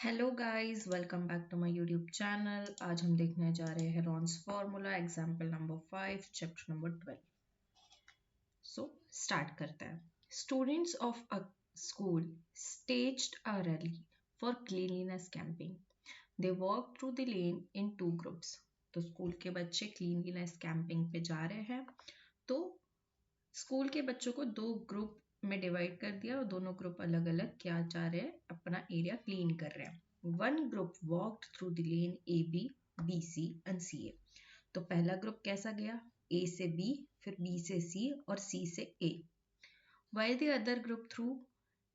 Hello guys, welcome back to my YouTube channel. आज हम देखने जा रहे हैं Heron's formula example number 5 chapter number 12। So start करते हैं। Students of a school staged a rally for cleanliness camping. They walked through the lane in two groups. तो school के बच्चे क्लीनलीनेस कैंपिंग पे जा रहे हैं। तो स्कूल के बच्चों को दो ग्रुप में डिवाइड कर दिया और दोनों ग्रुप अलग अलग क्या चाह रहे हैं, अपना एरिया क्लीन कर रहे हैं। One group walked through the lane A B, B C and C A. तो पहला ग्रुप कैसा गया, ए से बी, फिर बी से सी और सी से A. While the other group through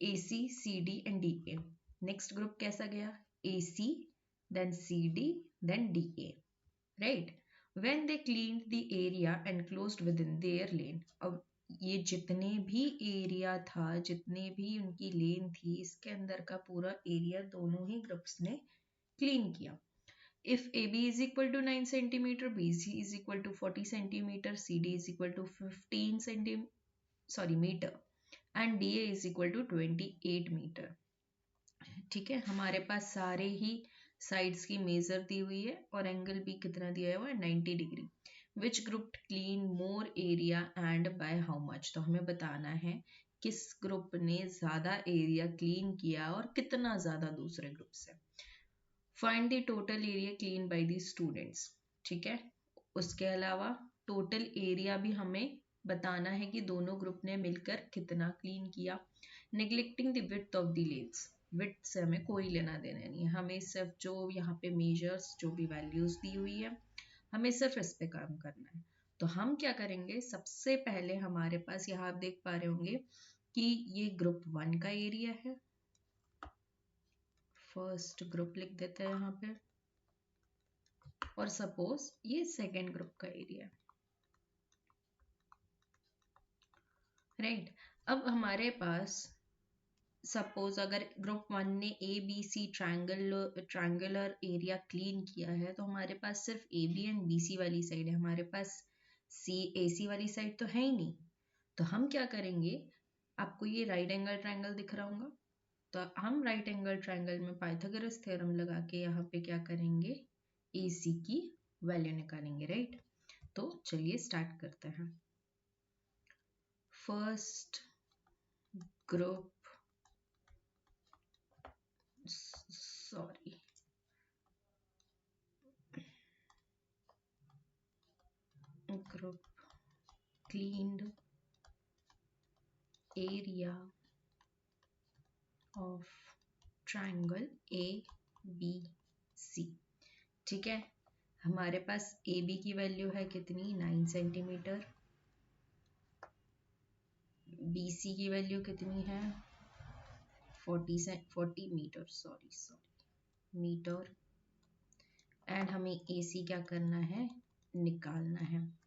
A C, C D and D A. Next group कैसा गया, A C, then C D, then D A. Right, when they cleaned the area enclosed within their lane। अब ये जितने भी area था, जितने भी उनकी लेन थी, इसके अंदर का पूरा एरिया दोनों ही ग्रुप्स ने क्लीन किया। If A B is equal to 9 centimetre, B C is equal to 40 centimetre, C D is equal to 15 metre and D A is equal to 28 metre. ठीक है, हमारे पास सारे ही साइड्स की मेजर दी हुई है और एंगल भी कितना दिया हुआ है, 90 degree. Which group clean more area and by how much. तो हमें बताना है किस ग्रुप ने ज्यादा एरिया क्लीन किया और कितना ज्यादा दूसरे ग्रुप से। Find the total area clean by the students. ठीक है, उसके अलावा टोटल एरिया भी हमें बताना है कि दोनों ग्रुप ने मिलकर कितना क्लीन किया। Neglecting the width of the lens. Width से हमें कोई लेना देना नहीं है, हमें सिर्फ जो यहाँ पे मेजर्स, जो भी वैल्यूज दी हुई है, हमें सिर्फ इस पे काम करना है। तो हम क्या करेंगे, सबसे पहले हमारे पास यहाँ आप देख पा रहे होंगे कि ये ग्रुप 1 का एरिया है। फर्स्ट ग्रुप लिख देते हैं यहाँ पे, और सपोज ये सेकेंड ग्रुप का एरिया है। राइट, अब हमारे पास सपोज अगर ग्रुप 1 ने A B C triangular area clean किया है, तो हमारे पास सिर्फ A B and B C वाली साइड है, हमारे पास सी ए सी वाली साइड तो है ही नहीं। तो हम क्या करेंगे, आपको ये राइट एंगल ट्रायंगल दिख रहा होगा, तो हम राइट एंगल ट्रायंगल में पाइथागोरस थ्योरम लगा के यहाँ पे क्या करेंगे, ए सी की वैल्यू निकालेंगे। राइट, तो चलिए स्टार्ट करते हैं। First group, sorry, group cleaned area of triangle ABC। ठीक है, हमारे पास AB की वैल्यू है कितनी, 9 सेंटीमीटर। BC की वैल्यू कितनी है, 40 मीटर, सॉरी मीटर। एंड हमें AC क्या करना है, निकालना है।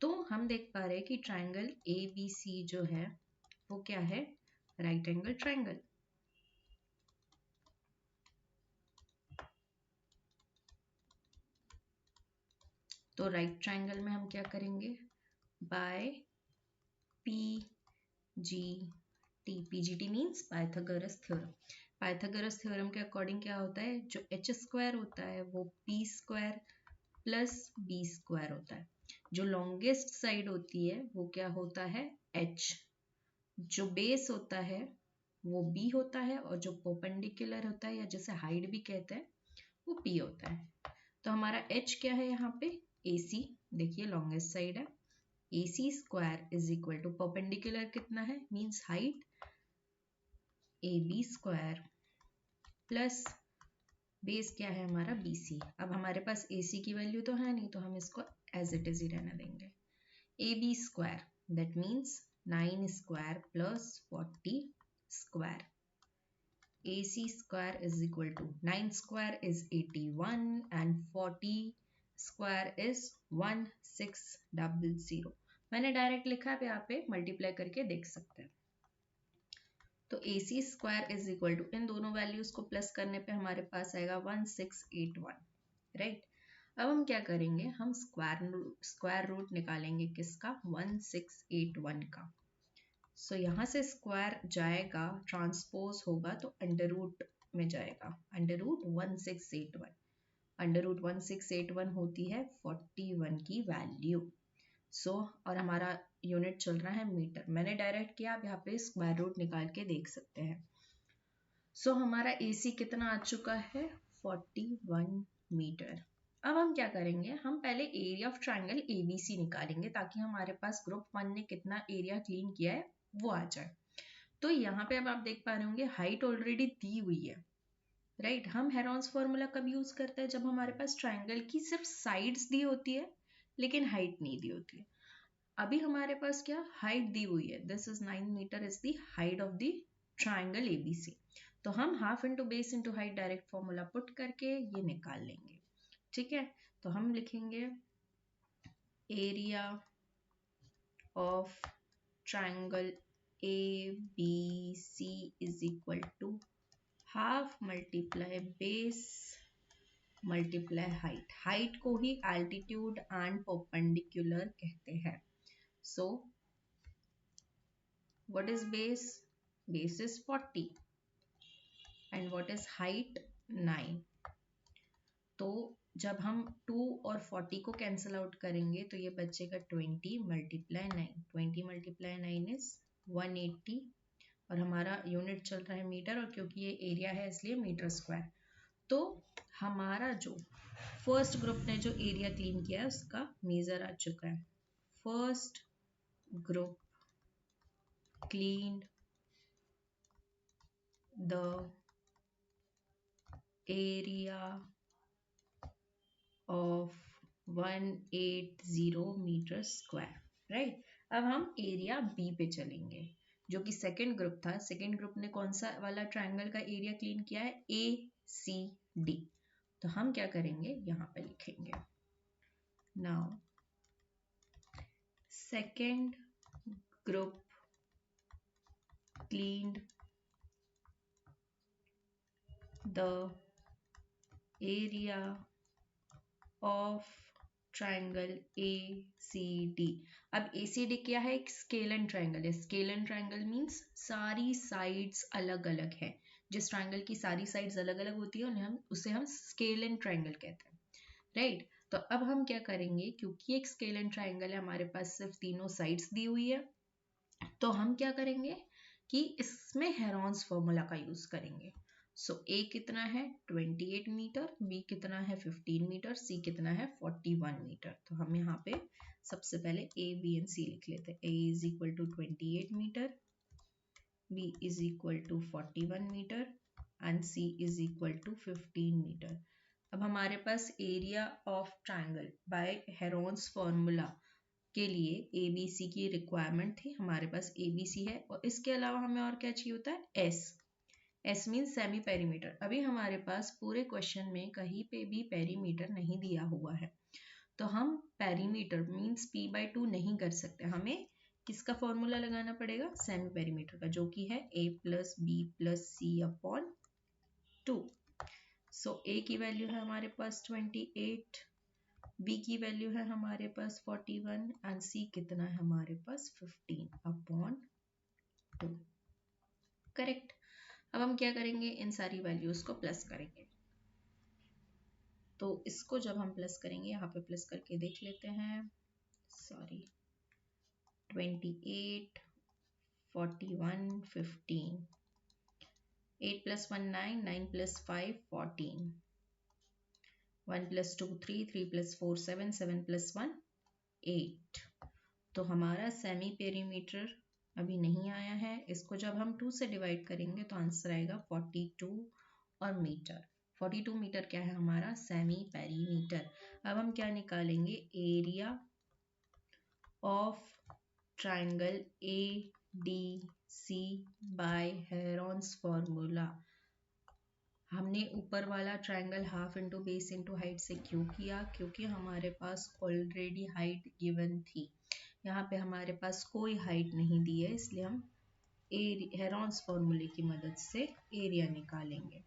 तो हम देख पा रहे हैं कि ट्रायंगल ABC जो है वो क्या है, राइट एंगल ट्रायंगल। तो राइट ट्रायंगल में हम क्या करेंगे, by PGT means Pythagoras theorem. Pythagoras theorem के अकॉर्डिंग क्या होता है, जो एच स्क्वायर होता है वो P square plus B square होता है। जो लॉन्गेस्ट साइड होती है वो क्या होता है, एच। जो बेस होता है वो बी होता है, और जो परपेंडिकुलर होता है या जिसे हाइट भी कहते हैं वो पी होता है। तो हमारा एच क्या है यहाँ पे, AC। देखिए लॉन्गेस्ट साइड है, AC square is equal to perpendicular कितना है, means height, AB square plus base क्या है हमारा, BC। अब हमारे पास AC की वैल्यू तो है नहीं, तो हम इसको एज इट इज ही रहने देंगे। AB square that means 9 square plus 40 square. AC square is equal to 9 square is 81 and 40 square is 1600। मैंने डायरेक्ट लिखा है, यहाँ पे मल्टीप्लाई करके देख सकते हैं। तो AC square is equal to, इन दोनों वैल्यूज को प्लस करने पे हमारे पास आएगा 1681। राइट, अब हम क्या करेंगे, हम स्क्वायर रूट निकालेंगे किसका, 1681 का। सो यहाँ से स्क्वायर जाएगा, ट्रांसपोज होगा तो अंडर रूट में जाएगा। √1681। √1681 होती है 41 की वैल्यू। और हमारा यूनिट चल रहा है मीटर, मैंने डायरेक्ट किया, आप यहाँ पे स्क्वायर रूट निकाल के देख सकते हैं। हमारा AC कितना आ चुका है 41 मीटर। अब हम क्या करेंगे, हम पहले एरिया ऑफ ट्राइंगल ABC निकालेंगे ताकि हमारे पास ग्रुप 1 ने कितना एरिया क्लीन किया है वो आ जाए। तो यहाँ पे अब आप देख पा रहे होंगे हाइट ऑलरेडी दी हुई है, राइट। हम हेरॉन्स फॉर्मूला कब यूज करते हैं, जब हमारे पास ट्राइंगल की सिर्फ साइड्स दी होती है लेकिन हाइट नहीं दी होती है। अभी हमारे पास क्या हाइट दी हुई है, this is 9 metre is the height of the triangle ABC। तो हम half into base into height direct formula put करके ये निकाल लेंगे, ठीक है। तो हम लिखेंगे area of triangle ABC is equal to half multiply base multiply height. Height को ही एल्टीट्यूड एंड परपेंडिकुलर कहते हैं। So what is base? Base is 40 and what is height? 9। तो जब हम 2 और 40 को कैंसिल आउट करेंगे तो ये बचेगा 20 मल्टीप्लाई 9। 20 मल्टीप्लाई 9 इज 180 और हमारा यूनिट चल रहा है मीटर, और क्योंकि ये एरिया है इसलिए मीटर स्क्वायर। तो हमारा जो फर्स्ट ग्रुप ने जो एरिया क्लीन किया है उसका मेजर आ चुका है। First group cleaned the area of 180 metre square, right. अब हम एरिया B पे चलेंगे जो कि सेकेंड ग्रुप था। सेकेंड ग्रुप ने कौन सा वाला ट्राइंगल का एरिया क्लीन किया है, ACD। तो हम क्या करेंगे, यहाँ पे लिखेंगे now second group cleaned the area of triangle ACD। अब ACD क्या है, एक स्केल एंड ट्राइंगल है। स्केल एंड ट्राइंगल मीन्स सारी साइड्स अलग अलग है। जिस ट्राइंगल की सारी साइड्स अलग अलग होती है उसे हम स्केल एंड ट्राइंगल कहते हैं, राइट। तो अब हम क्या करेंगे, क्योंकि एक स्केल एंड ट्राइंगल है, हमारे पास सिर्फ तीनों साइड्स दी हुई है, तो हम क्या करेंगे कि इसमें हेरॉन्स फॉर्मूला का यूज करेंगे। A कितना है 28 मीटर, B कितना है 15 मीटर, C कितना है 41 मीटर। तो हम यहाँ पे सबसे पहले A, B and C लिख लेते हैं। A is equal to 28 metre, B is equal to 41 metre and C is equal to 15 metre. अब हमारे पास area of triangle by Heron's formula के लिए ABC की रिक्वायरमेंट थी, हमारे पास ABC है, और इसके अलावा हमें और क्या चाहिए होता है, S मीन सेमी पेरीमीटर। अभी हमारे पास पूरे क्वेश्चन में कहीं पे भी पेरीमीटर नहीं दिया हुआ है, तो हम पेरीमीटर मीन्स P/2 नहीं कर सकते, हमें किसका फॉर्मूला लगाना पड़ेगा, सेमी पेरीमीटर का, जो कि है A + B + C/2। A की वैल्यू है हमारे पास 28, B की वैल्यू है हमारे पास 41 एंड C कितना है हमारे पास 15/2, करेक्ट। अब हम क्या करेंगे, इन सारी वैल्यूज को प्लस करेंगे। तो इसको जब हम प्लस करेंगे, यहाँ पे प्लस करके देख लेते हैं, 28, 41, 15, 8 + 1 9, 9 + 5 14, 1 + 2 3, 3 + 4 7, 7 + 1 8। तो हमारा सेमी पेरीमीटर अभी नहीं आया है। इसको जब हम 2 से डिवाइड करेंगे तो आंसर आएगा 42 और मीटर। 42 मीटर क्या है हमारा, सेमी पेरीमीटर। अब हम क्या निकालेंगे, area of triangle ADC by Heron's formula. हमने ऊपर वाला triangle half into base into height से क्यों किया, क्योंकि हमारे पास ऑलरेडी हाइट गिवन थी। यहाँ पे हमारे पास कोई हाइट नहीं दी है, इसलिए हम हेरॉन्स फॉर्मूले की मदद से एरिया निकालेंगे।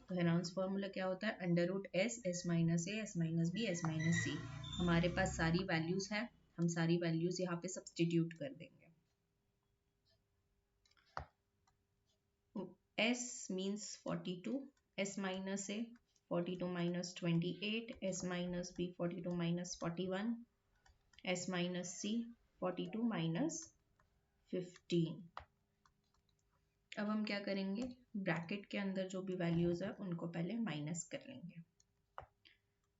तो हेरॉन्स फॉर्मूला क्या होता है, √S, S - A, S - B, S - C। हमारे पास सारी वैल्यूज है, हम सारी वैल्यूज यहाँ पे सब्स्टिट्यूट कर देंगे। S means 42, S minus A 42 minus 28, S minus B 42 minus 41, S minus C 42 minus 15। अब हम क्या करेंगे, ब्रैकेट के अंदर जो भी वैल्यूज है उनको पहले माइनस कर लेंगे।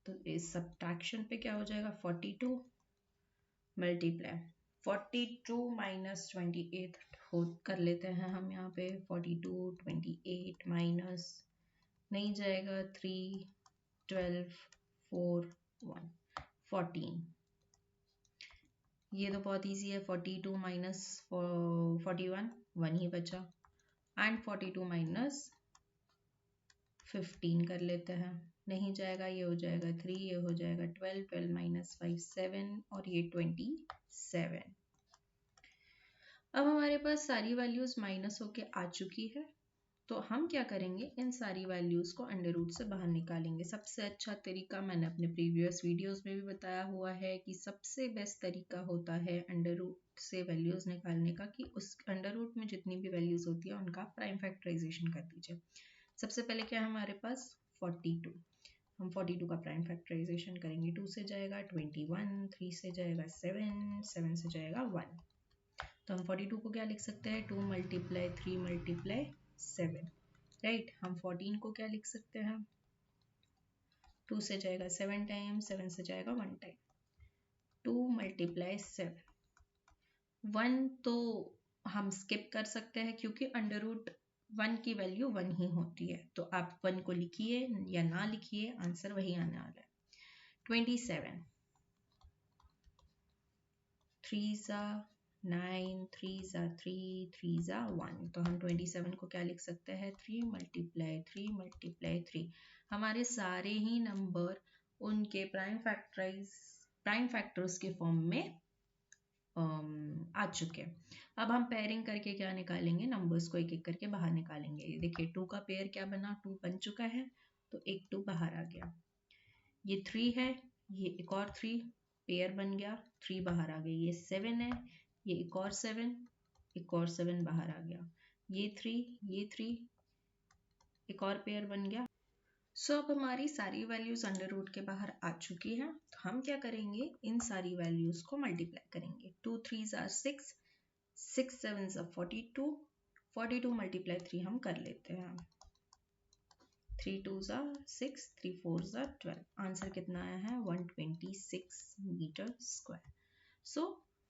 तो इस सब्ट्रैक्शन पे क्या हो जाएगा, 42 मल्टीप्लाई 42 माइनस 28 हो कर लेते हैं हम यहाँ पे। 42 28 माइनस नहीं जाएगा, 3 12 4 1 14। ये तो बहुत इजी है, 42 माइनस 41 1 ही बचा, एंड 42 माइनस 15 कर लेते हैं, नहीं जाएगा, ये हो जाएगा 3, ये हो जाएगा 12, 12 माइनस 5 7 और ये 27। अब हमारे पास सारी वैल्यूज माइनस होके आ चुकी है, तो हम क्या करेंगे, इन सारी वैल्यूज को अंडर रूट से बाहर निकालेंगे। सबसे अच्छा तरीका मैंने अपने प्रीवियस वीडियोस में भी बताया हुआ है कि सबसे बेस्ट तरीका होता है अंडर रूट से वैल्यूज निकालने का, कि उस अंडर रूट में जितनी भी वैल्यूज होती है उनका प्राइम फैक्टराइजेशन कर दीजिए। सबसे पहले क्या है हमारे पास 42, हम 42 का प्राइम फैक्टराइजेशन करेंगे। 2 से जाएगा 21, 3 से जाएगा 7, 7 से जाएगा 1। तो हम 42 को क्या लिख सकते हैं, 2 मल्टीप्लाई 3 मल्टीप्लाई 7, राइट। हम 14 को क्या लिख सकते हैं, 2 से जाएगा 7 टाइम, 7 से जाएगा 1 टाइम, 2 मल्टीप्लाई 7। 1 तो हम स्किप कर सकते हैं क्योंकि अंडर रूट 1 की वैल्यू 1 ही होती है, तो आप 1 को लिखिए या ना लिखिए, आंसर वही आने वाला है। 27, 3 ज़ा 9, 3 ज़ा 3, 3 ज़ा 1, तो हम 27 को क्या लिख सकते हैं, 3 मल्टीप्लाई 3 मल्टीप्लाई 3। हमारे सारे ही नंबर उनके प्राइम फैक्टर्स के फॉर्म में आ चुके हैं। अब हम पेयरिंग करके क्या निकालेंगे, नंबर्स को एक एक करके बाहर निकालेंगे। देखिए 2 का पेयर क्या बना, 2 बन चुका है, तो एक 2 बाहर आ गया। ये 3 है, ये एक और 3 पेयर बन गया, 3 बाहर आ गई। ये 7 है, ये एक और 7, एक और 7 बाहर आ गया। ये 3 एक और पेयर बन गया। सो अब हमारी सारी वैल्यूज अंडर रूट के बाहर आ चुकी हैं, तो हम क्या करेंगे, इन सारी वैल्यूज को मल्टीप्लाई करेंगे। 2 3 आर 6, 6 7 आर 42, 42 मल्टीप्लाई 3 हम कर लेते हैं। 3 2 आर 6, 3 4 आर 12। आंसर कितना आया है, 126 metre square. So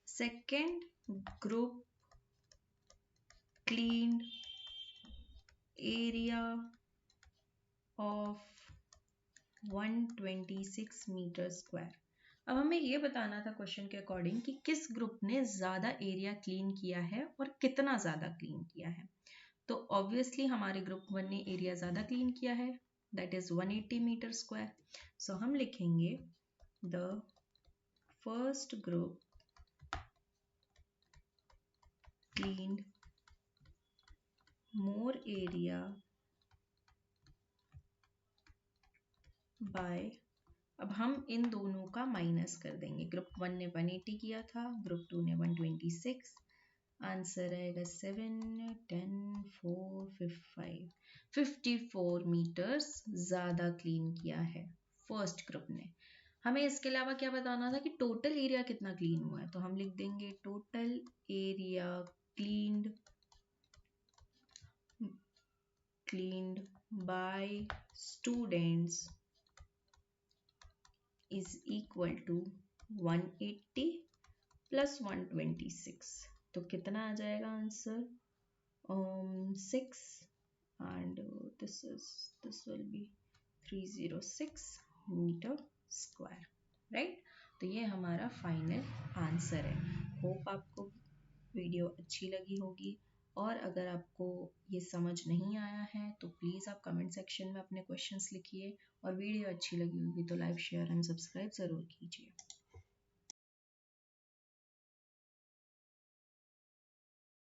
second group cleaned area of 126 metre square. अब हमें ये बताना था क्वेश्चन के अकॉर्डिंग कि किस ग्रुप ने ज़्यादा एरिया क्लीन किया है और कितना ज़्यादा क्लीन किया है। तो ऑब्वियसली हमारे ग्रुप 1 ने एरिया ज़्यादा क्लीन किया है, दैट इज 180 मीटर स्क्वायर। सो हम लिखेंगे the first group cleaned more area bye, अब हम इन दोनों का माइनस कर देंगे। ग्रुप 1 ने 180 किया था, ग्रुप 2 ने 126। आंसर आएगा 7 10 4 5 54 मीटर्स ज़्यादा क्लीन किया है फर्स्ट ग्रुप ने। हमें इसके अलावा क्या बताना था कि टोटल एरिया कितना क्लीन हुआ है, तो हम लिख देंगे total area cleaned by students is equal to 180 plus 126, तो कितना आ जाएगा answer, 6 and this will be 306 metre square, right. तो ये हमारा फाइनल आंसर है। होप आपको वीडियो अच्छी लगी होगी, और अगर आपको ये समझ नहीं आया है तो प्लीज़ आप कमेंट सेक्शन में अपने क्वेश्चंस लिखिए, और वीडियो अच्छी लगी होगी तो लाइक शेयर एंड सब्सक्राइब ज़रूर कीजिए।